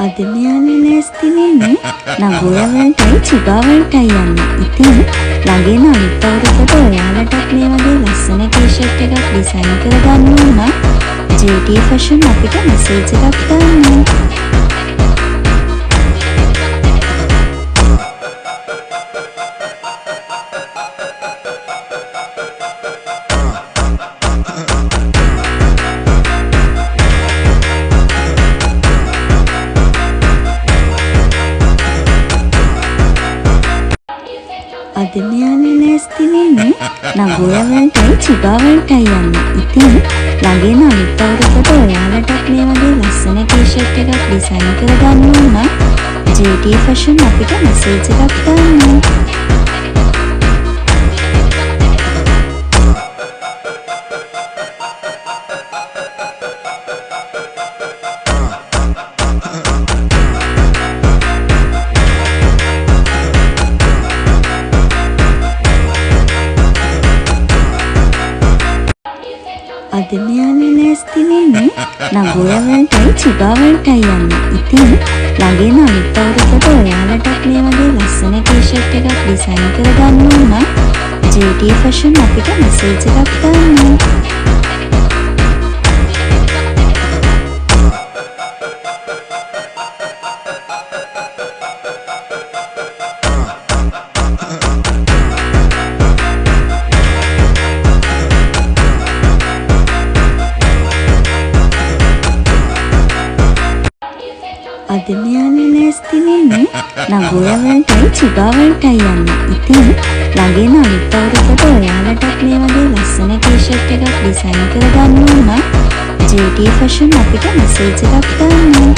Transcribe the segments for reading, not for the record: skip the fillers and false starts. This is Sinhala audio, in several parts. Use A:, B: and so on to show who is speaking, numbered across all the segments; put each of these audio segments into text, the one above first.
A: අද මෙයාලා ලෑස්ති වෙන්නේ නගුරවලටයි චිබාවලටයි යන්න. ඉතින් ළඟින් අනිත් අවුරුද්දට ඔයාලටත් මේ වගේ ලස්සන ටී-ෂර්ට් එකක් ඩිසයින් කරගන්න ඕන නම් JT Fashion අපිට මෙසේජ් එකක් දාන්න. අද මෙයාලා ලෑස්ති වෙන්නේ නගුරවලටයි චිබාවලටයි යන්න. ඉතින් ළඟින් අනිත් අවුරුද්දට ඔයාලටත් මේ වගේ ලස්සන ටී-ෂර්ට් එකක් ඩිසයින් කරගන්න ඕන නම් JT Fashion අපිට මෙසේජ් එකක් දාන්න. අද මෙයාලා ලෑස්ති වෙන්නේ නගුරවලටයි චිබාවලටයි යන්න. ඉතින් ළඟින් අනිත් අවුරුද්දට ඔයාලටත් මේ වගේ ලස්සන ටී-ෂර්ට් එකක් ඩිසයින් කරගන්න ඕන නම් JT Fashion අපිට මෙසේජ් එකක් දාන්න. අද මෙයාලා ලෑස්ති වෙන්නේ නගුරවලටයි චිබාවලටයි යන්න. ඉතින් ළඟින් අනිත් අවුරුද්දට ඔයාලටත් මේ වගේ ලස්සන ටී-ෂර්ට් එකක් ඩිසයින් කරගන්න ඕන නම් JT Fashion අපිට මෙසේජ් එකක් දාන්න.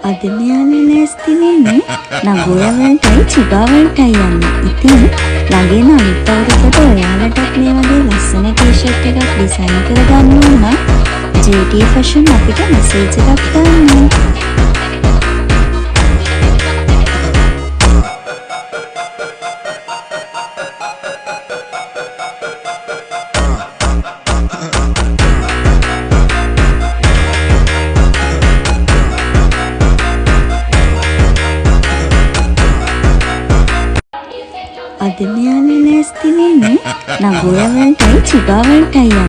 A: අද මෙයාලා ලෑස්ති වෙන්නේ නගුරවලටයි චිබාවලටයි යන්න. ඉතින් ළඟින් අනිත් අවුරුද්දට ඔයාලටත් මේ වගේ ලස්සන ටී-ෂර්ට් එකක් ඩිසයින් කරගන්න ඕන නම් JT Fashion අපිට මෙසේජ් එකක් දාන්න. අද මෙයාලා ලෑස්ති වෙන්නේ නගුරවලටයි චිබාවලටයි යන්න.